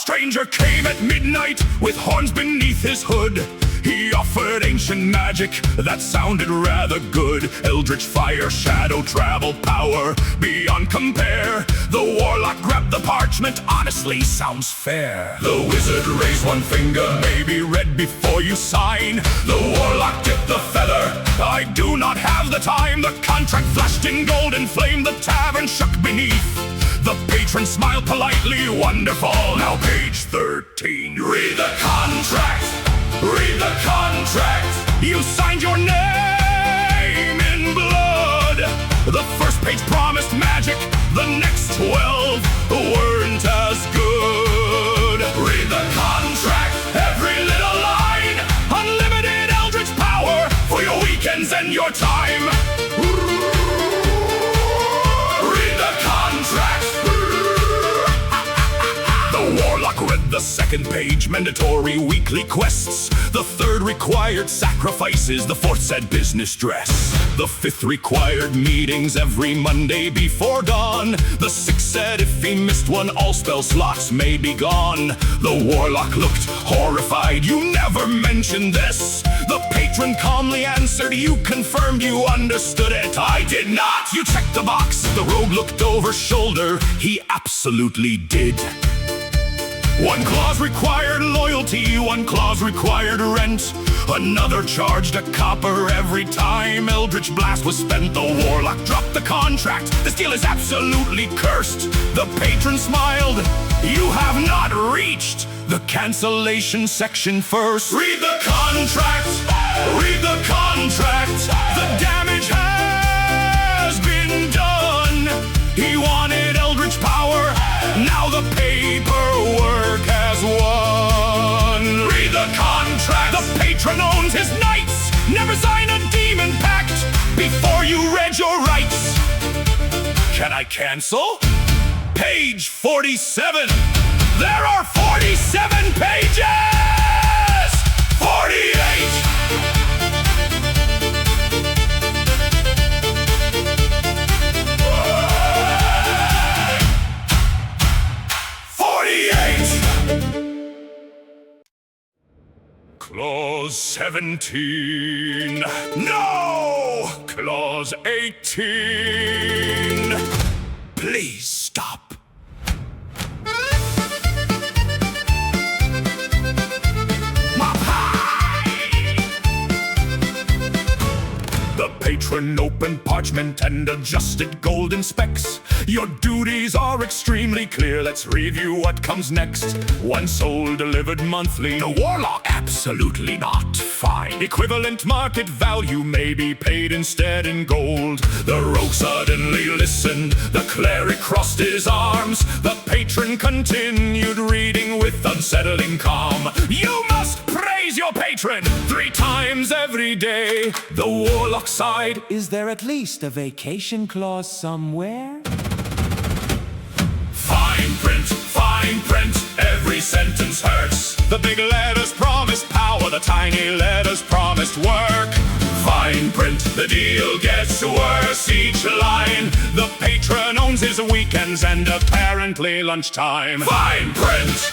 stranger came at midnight with horns beneath his hood. He offered ancient magic that sounded rather good. Eldritch fire, shadow, travel, power beyond compare. The warlock grabbed the parchment, honestly sounds fair. The wizard raised one finger, maybe read before you sign. The warlock dipped the feather, I do not have the time. The contract flashed in golden flame, the tavern shook beneath. The patron smiled politely, wonderful. Now page 13. Read the contract. Read the contract. You signed your name in blood. The first page promised magic, the next 12 weren't as good. Read the contract, every little line. Unlimited eldritch power for your weekends and your time. Read the contract. The warlock read the second page, mandatory weekly quests. The third required sacrifices, the fourth said business dress. The fifth required meetings every Monday before dawn. The sixth said if he missed one, all spell slots may be gone. The warlock looked horrified, you never mentioned this. The patron calmly answered, you confirmed you understood it. I did not. You checked the box. The rogue looked over shoulder, he absolutely did. One clause required loyalty, one clause required rent. Another charged a copper every time Eldritch Blast was spent. The warlock dropped the contract, this deal is absolutely cursed. The patron smiled, you have not reached the cancellation section first. Read the contract, read the contract. The damage has been done. He wanted Eldritch power, now the paperwork has won. Read the contract. The patron owns his knights. Never sign a demon pact before you read your rights. Can I cancel? Page 47. There are 47 pages! 48! Clause 17. No! Clause 18. Please stop. My pie! The patron opened parchment and adjusted golden specs. Your duties are extremely clear, let's review what comes next. One soul delivered monthly. The warlock, absolutely not. Fine. Equivalent market value may be paid instead in gold. The rogue suddenly listened, the cleric crossed his arms. The patron continued reading with unsettling calm. You must praise your patron 3 times every day. The warlock sighed, Is there at least a vacation clause somewhere? Fine print, every sentence hurts. The big letters promised power, the tiny letters promised work. Fine print, the deal gets worse each line. The patron owns his weekends and apparently lunchtime. Fine print.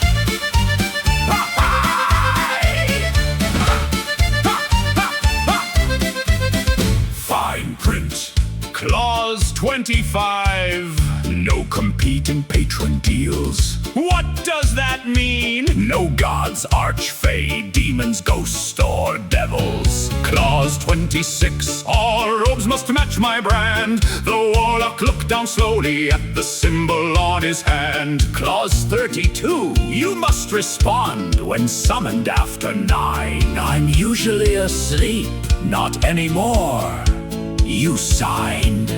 Fine print. Clause 25. No competing patron deals. What does that mean? No gods, archfey, demons, ghosts, or devils. Clause 26. All robes must match my brand. The warlock looked down slowly at the symbol on his hand. Clause 32. You must respond when summoned after 9. I'm usually asleep, not anymore. You signed.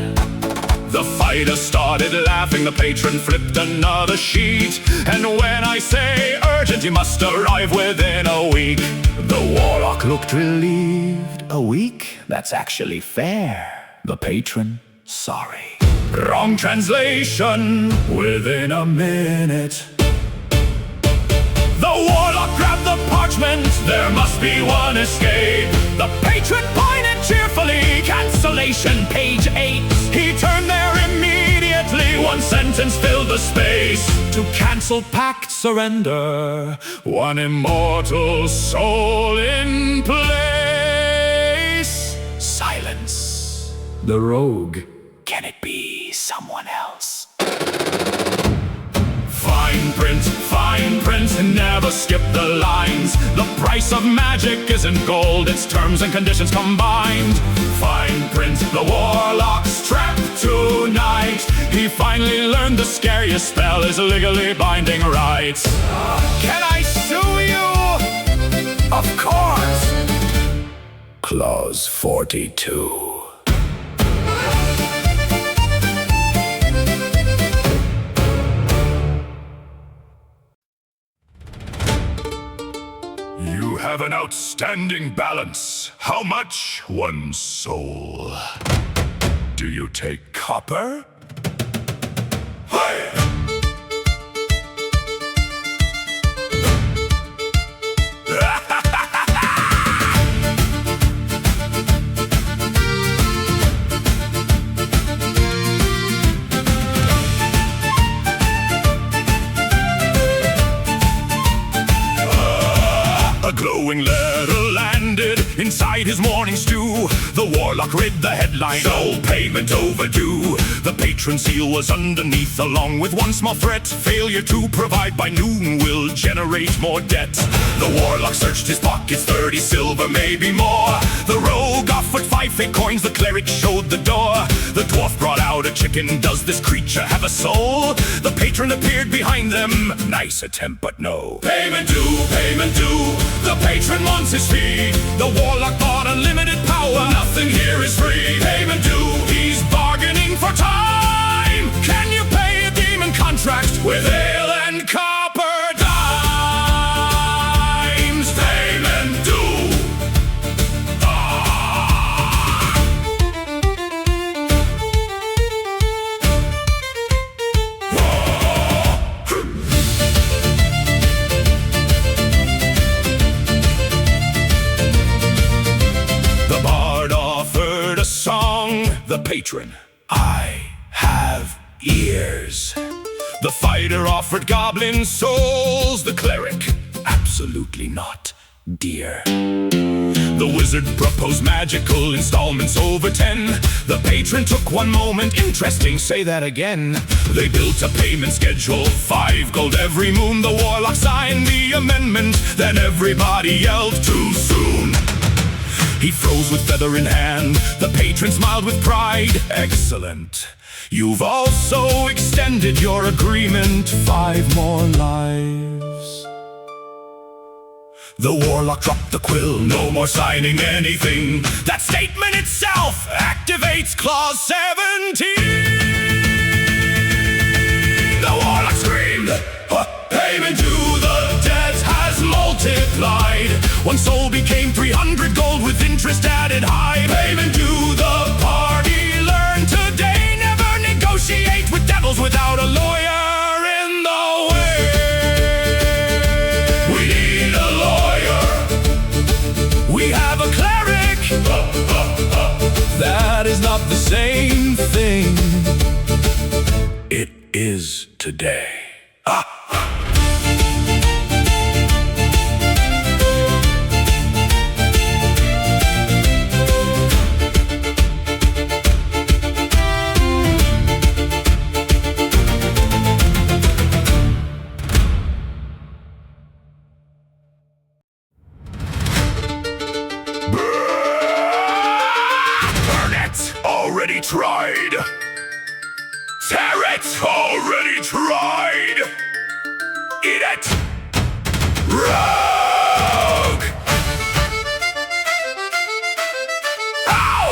The fighter started laughing, the patron flipped another sheet. And when I say urgent, you must arrive within a week. The warlock looked relieved. A week? That's actually fair. The patron, sorry. Wrong translation. Within a minute. The warlock grabbed the parchment, there must be one escape. The patron pointed cheerfully, cancellation, page 8. He turned there immediately, one sentence skeletons fill the space. To cancel pact surrender, One immortal soul in place. silence. The rogue. Can it be someone else? Fine print, never skip the lines. The price of magic isn't gold, it's terms and conditions combined. Fine print, the warlock's trapped tonight. He finally learned the scariest spell is legally binding rights. Can I sue you? Of course! Clause 42. You have an outstanding balance. How much? 1 soul. Do you take copper? Hey! A glowing letter landed inside his morning stew. The warlock read the headline, "Soul payment overdue." The patron seal was underneath, along with one small threat: failure to provide by noon will generate more debt. The warlock searched his pockets, 30 silver, maybe more. The rogue offered 5 fake coins, the cleric showed the door. The dwarf brought out a chicken, does this creature have a soul? The patron appeared behind them, nice attempt but no. Payment due, payment due. The patron wants his fee. The warlock thought unlimited power, nothing here is free. Payment due, he's bargaining for time. Can you pay a demon contract with ale and copper dimes? Payment due. The bard offered a song. The patron, I have ears. The fighter offered goblin souls. The cleric, absolutely not, dear. The wizard proposed magical installments over 10. The patron took one moment, interesting, say that again. They built a payment schedule, 5 gold every moon. The warlock signed the amendment, then everybody yelled too soon. He froze with feather in hand. The patron smiled with pride. Excellent. You've also extended your agreement 5 more lives. The warlock dropped the quill. No more signing anything. That statement itself activates clause 17. The warlock screamed, payment due, the debt has multiplied. 1 soul became 300 gold with interest added high. Payment due, the party learned today. Never negotiate with devils without a lawyer in the way. We need a lawyer. We have a cleric. That is not the same thing. It is today. Burn it! Already tried! Tear it! Already tried! Eat it! Rogue! Ow!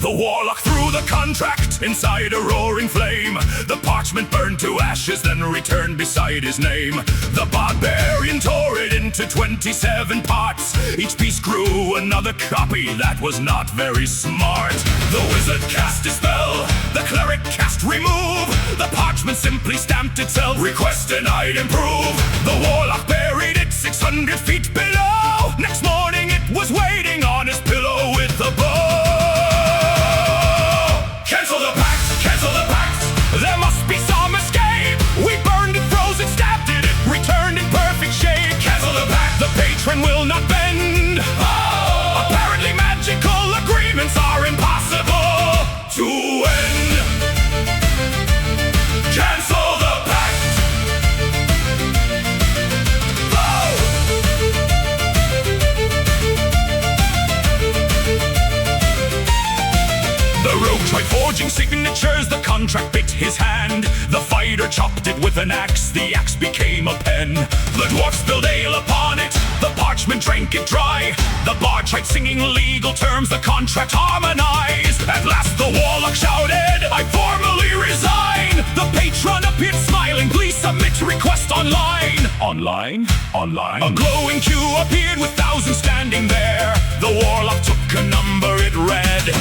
The warlock threw the contract inside a roaring flame. The parchment burned to ashes, then returned beside his name. The barbarian tore it into 27 parts. Each piece grew another copy, that was not very smart. The wizard cast his spell, the cleric cast remove. The parchment simply stamped itself, request denied, improve. The warlock buried it 600 feet below. Forging signatures, the contract bit his hand. The fighter chopped it with an axe, the axe became a pen. The dwarf spilled ale upon it, the parchment drank it dry. The bard tried singing legal terms, the contract harmonized. At last the warlock shouted, I formally resign. The patron appeared smiling, please submit request online. Online? Online? A glowing queue appeared with thousands standing there. The warlock took a number, it read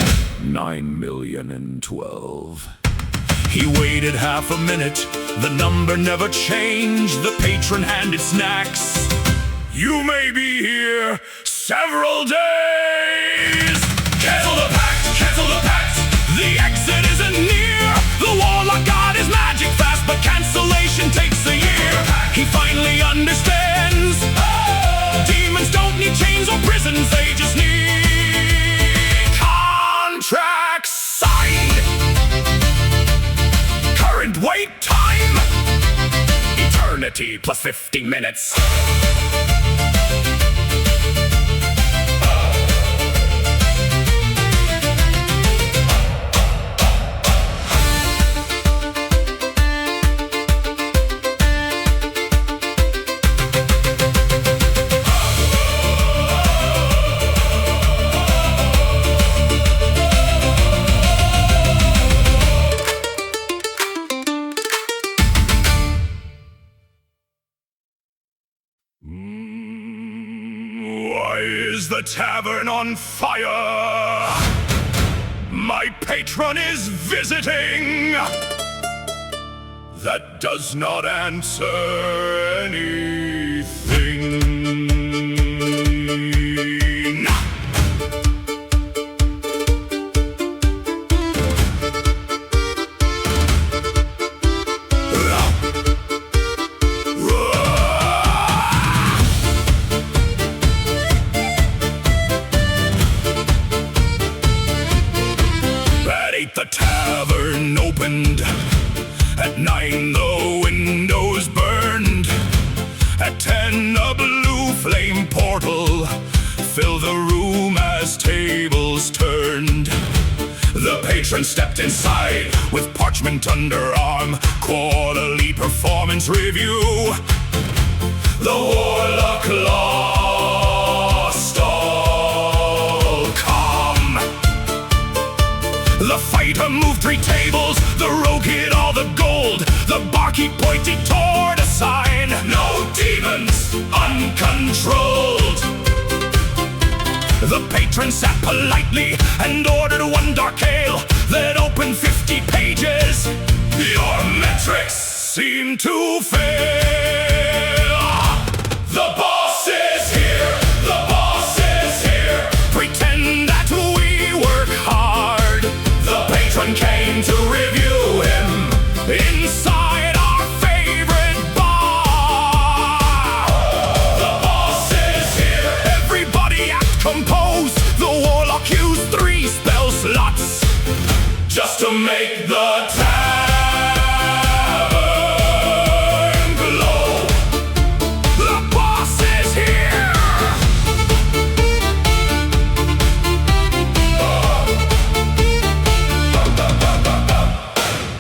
9,012,000. He waited half a minute, the number never changed. The patron handed snacks. You may be here several days. Cancel the pact, cancel the pact. The exit isn't near. The warlock got his magic fast, but cancellation takes a year. He finally understands. Demons don't need chains or prisons, they just need contracts signed. Current wait time, eternity plus 50 minutes. Why is the tavern on fire? My patron is visiting. That does not answer anything. The tavern opened. At 9 the windows burned. At 10 a blue flame portal filled the room as tables turned. The patron stepped inside with parchment underarm. Quarterly performance review. The warlock lost all calm. The fighter moved 3 tables, the rogue hid all the gold. The barkeep pointed toward a sign, no demons, uncontrolled. The patron sat politely and ordered 1 dark ale, then opened 50 pages. Your metrics seem to fail. The boss is here, the boss is here. Pretend that we work hard. The patron came to review him inside our favorite bar. The boss is here. Everybody act composed. The warlock used 3 spell slots just to make the tavern glow. The boss is here.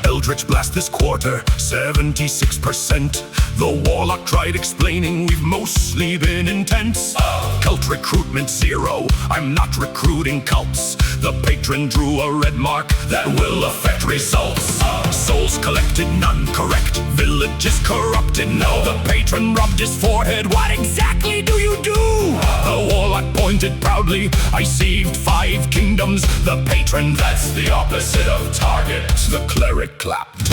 Eldritch blast this quarter, 76%. The warlock tried explaining we've mostly been intense. Cult recruitment 0, I'm not recruiting cults. The patron drew a red mark that will affect results. Souls collected, none correct. Villages corrupted, no. The patron rubbed his forehead, what exactly do you do? The warlock pointed proudly, I saved 5 kingdoms. The patron, that's the opposite of target. The cleric clapped.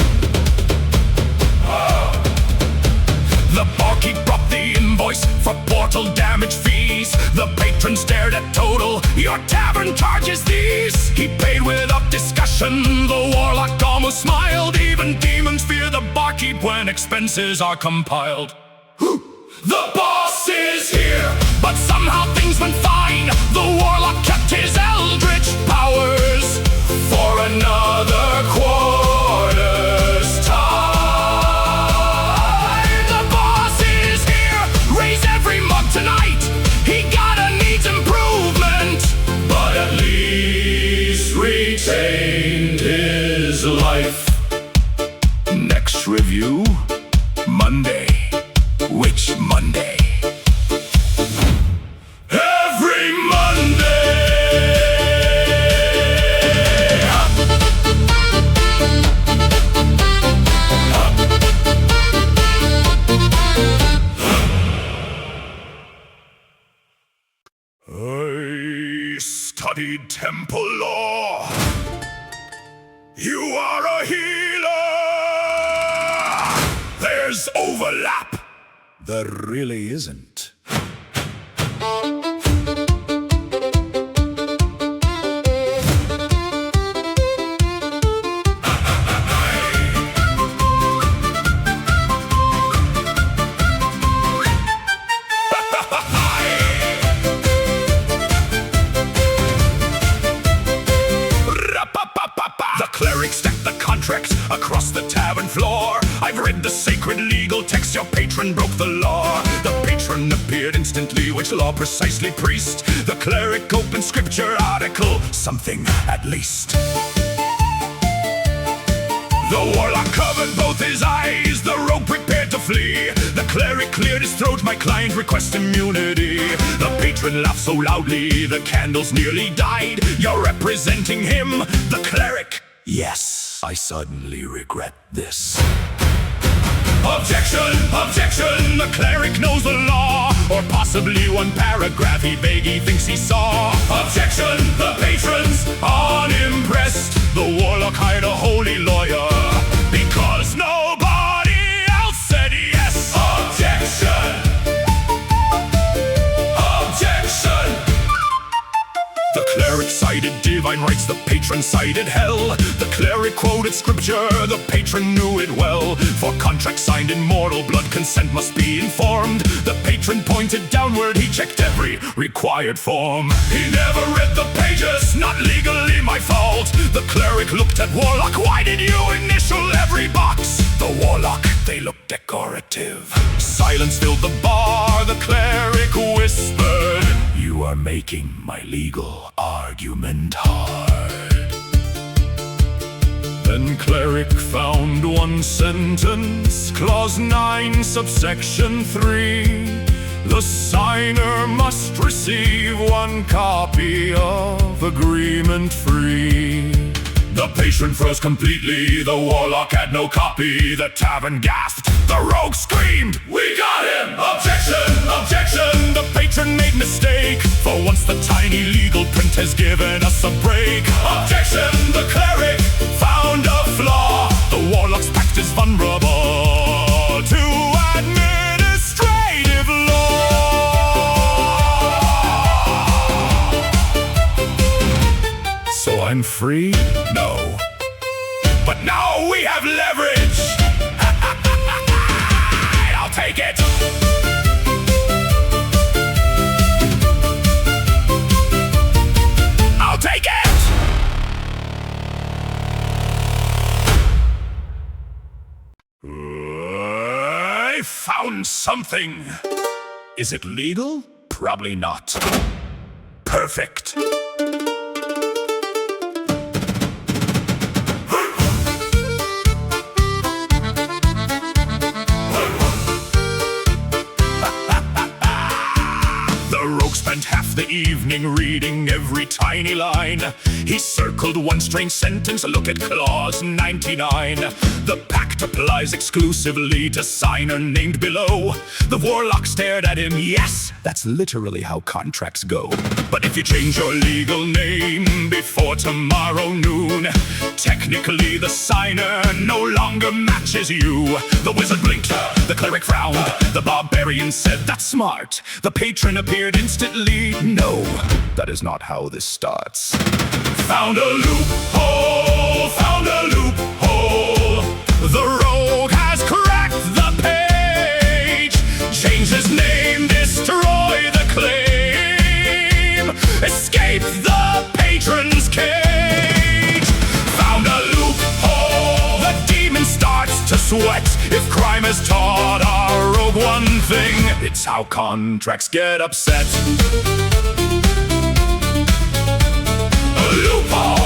The barkeep brought the invoice for portal damage fees. The patron stared at total, your tavern charges these. He paid without discussion, the warlock almost smiled. Even demons fear the barkeep when expenses are compiled. The boss is here, but somehow things went fine. The warlock kept his eldritch powers for another quarter's time. The boss is here, raise every mug tonight. He gotta needs improvement, but at least retained his embodied temple law. You are a healer. There's overlap. There really isn't. Cleric stacked the contract across the tavern floor. I've read the sacred legal text, your patron broke the law. The patron appeared instantly, which law precisely, priest? The cleric opened scripture article, something at least. The warlock covered both his eyes, the rogue prepared to flee. The cleric cleared his throat, my client requests immunity. The patron laughed so loudly, the candles nearly died. You're representing him, the cleric. Yes, I suddenly regret this. Objection, objection, the cleric knows the law. Or possibly one paragraph he vaguely thinks he saw. Objection, the patrons unimpressed. The warlock hired a holy lawyer because nobody else said yes. Objection, objection. The cleric cited divine rights, the patron cited hell. The cleric quoted scripture, the patron knew it well. For contract signed in mortal blood, consent must be informed. The patron pointed downward, he checked every required form. He never read the pages, not legally my fault. The cleric looked at Warlock, why did you initial every box? The Warlock, they looked decorative. Silence filled the bar, the cleric whispered, you are making my legal argument hard. Then cleric found one sentence, clause 9, subsection 3. The signer must receive one copy of agreement free. The patron froze completely, the warlock had no copy. The tavern gasped, the rogue screamed, we got him! Objection, objection, the patron made mistake. For once the tiny legal print has given us a break. Objection, the cleric found a flaw. The warlock's pact is vulnerable to administrative law. So I'm free? No. But now we have leverage. I'll take it. I'll take it. I found something. Is it legal? Probably not. Perfect. Spent half the evening reading every tiny line. He circled one strange sentence, look at clause 99. The pact applies exclusively to signer named below. The warlock stared at him, yes, that's literally how contracts go. But if you change your legal name before tomorrow noon, technically the signer no longer matches you. The wizard blinked, the cleric frowned, the barbarian said, that's smart. The patron appeared instantly, no, that is not how this starts. Found a loophole, found a loophole. The rogue has cracked the page. Change his name, destroy the claim. Escape the patron's cage. Found a loophole, the demon starts to sweat. If crime has taught our rogue one thing, it's how contracts get upset. A loophole.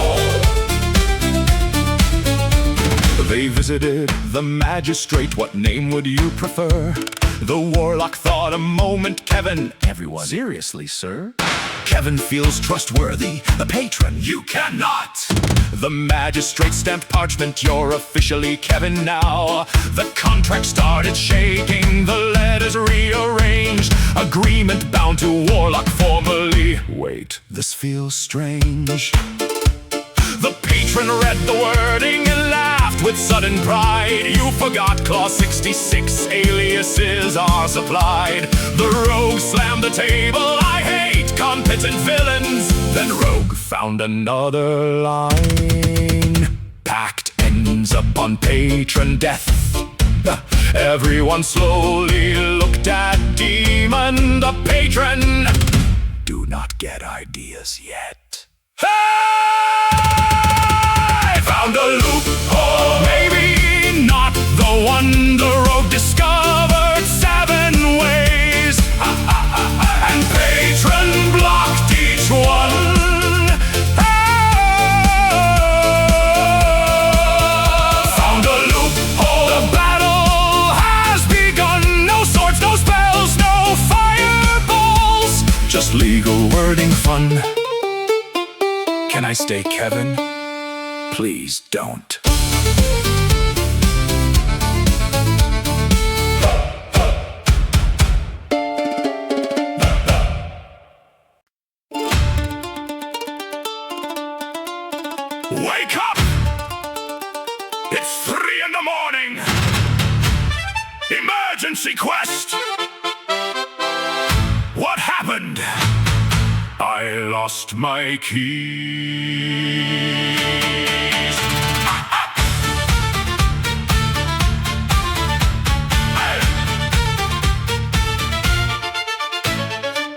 They visited the magistrate, what name would you prefer? The warlock thought a moment, Kevin. Everyone, seriously, sir? Kevin feels trustworthy, the patron, you cannot. The magistrate stamped parchment, you're officially Kevin now. The contract started shaking, the letters rearranged. Agreement bound to Warlock formally. Wait, this feels strange. The patron read the wording and laughed with sudden pride. You forgot clause 66, aliases are supplied. The rogue slammed the table, I hate competent villains. Then Rogue found another line. Pact ends upon patron death. Everyone slowly looked at Demon the patron. Do not get ideas yet. I found a loophole, maybe not the one the rogue discovered 7 ways. And patron blocked each one. Found a loophole, the battle has begun. No swords, no spells, no fireballs, just legal wording fun. Can I stay, Kevin? Please don't. Wake up! It's 3 in the morning. Emergency quest. What happened? I lost my keys.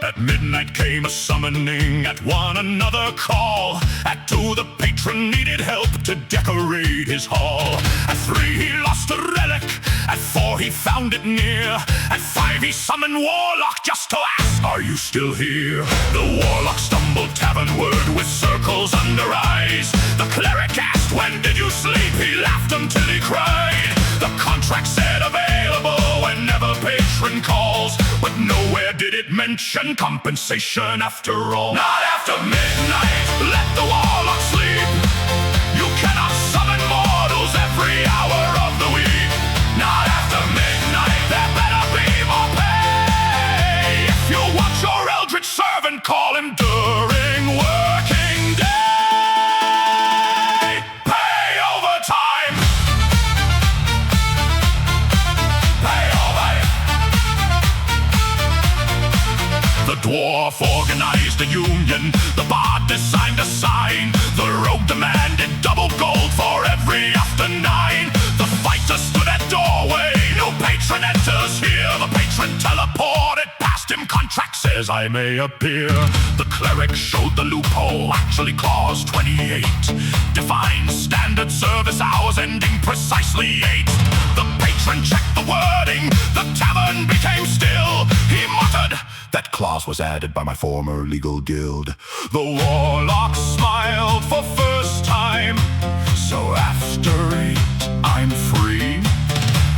At midnight came a summoning, at 1 another call. At 2 the patron needed help to decorate his hall. At 3 he lost a relic, at 4 he found it near. At 5 he summoned Warlock just to ask, are you still here? The Warlock stumbled tavernward with circles under eyes. The cleric asked, when did you sleep? He laughed until he cried. The contract said available whenever patron calls, but nowhere did it mention compensation after all. Not after midnight, let the Warlock sleep. You cannot summon mortals every hour of the week. Not after midnight, there better be more pay. If you want your eldritch servant, call him during working day. Pay overtime. Pay overtime. The dwarf organized a union. The bard designed a sign. The rogue demanded double gold for every after 9. The fighter stood at doorway. No patron enters here. The patron teleported past him. Contract says I may appear. The cleric showed the loophole. Actually clause 28 defines standard service hours ending precisely 8. The patron checked the wording. The tavern became still. He muttered, that clause was added by my former legal guild. The Warlock smiled for first time. So after 8, I'm free.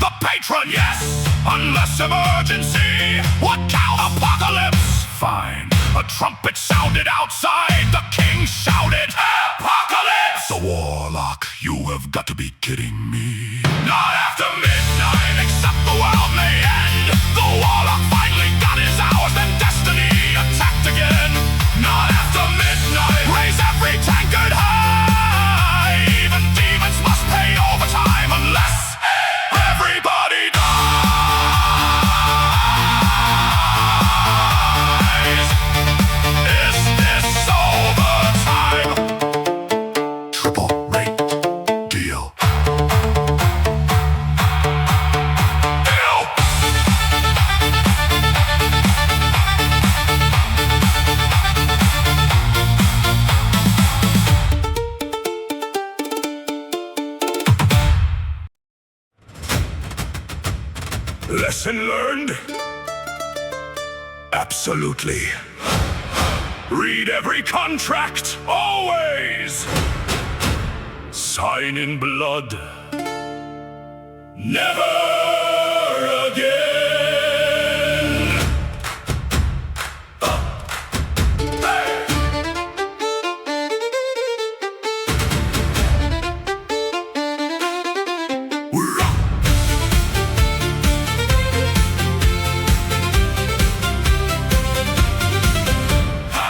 The patron, yes, unless emergency. What cow? Apocalypse. Fine. A trumpet sounded outside. The king shouted, apocalypse! The Warlock, you have got to be kidding me. Not after midnight, except the world may end. The Warlock finally got his hours, then destiny attacked again. Not after midnight, raise every tankard high. Even demons must pay overtime unless everybody dies. Is this overtime? Triple rate deal. Lesson learned? Absolutely. Read every contract, always. Sign in blood. Never again.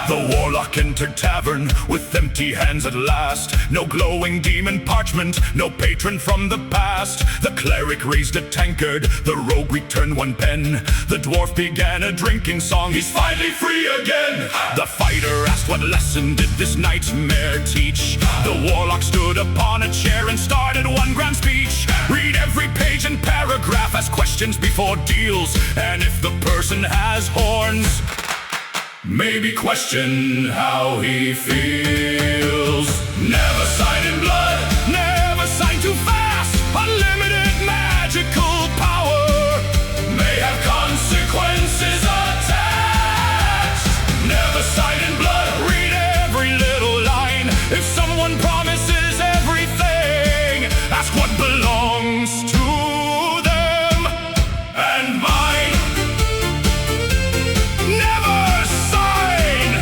The Warlock Warlock entered tavern with empty hands at last. No glowing demon parchment, no patron from the past. The cleric raised a tankard, the rogue returned one pen. The dwarf began a drinking song, he's finally free again. The fighter asked what lesson did this nightmare teach. The warlock stood upon a chair and started one grand speech. Read every page and paragraph, ask questions before deals. And if the person has horns, maybe question how he feels. Never sign in blood, never sign too fast. Unlimited magical power may have consequences attached. Never sign in blood, read every little line. If someone promises everything, ask what belongs to them and mine. Never sign.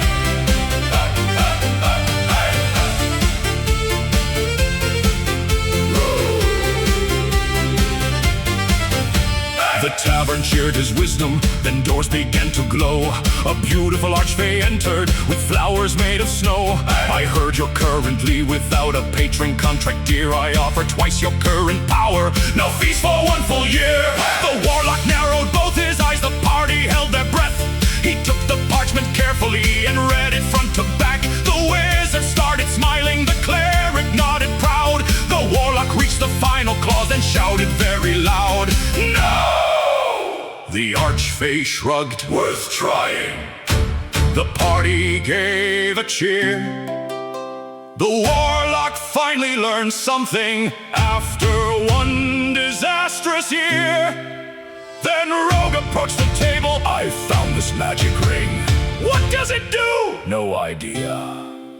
The tavern cheered his wisdom, then doors began to glow. A beautiful archfey entered with flowers made of snow. I heard you're currently without a patron contract, dear. I offer twice your current power, no fees for 1 full year. The warlock narrowed both his eyes, the party held their breath. He took the parchment carefully and read it front to back. The wizard started smiling, the cleric nodded proud. The warlock reached the final clause and shouted very loud, "No!" The archfey shrugged, worth trying. The party gave a cheer. The warlock finally learned something after one disastrous year. Then Rogue approached the table. I found this magic ring. What does it do? No idea.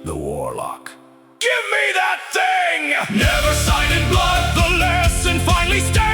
The warlock. Give me that thing! Never sign in blood. The lesson finally stands.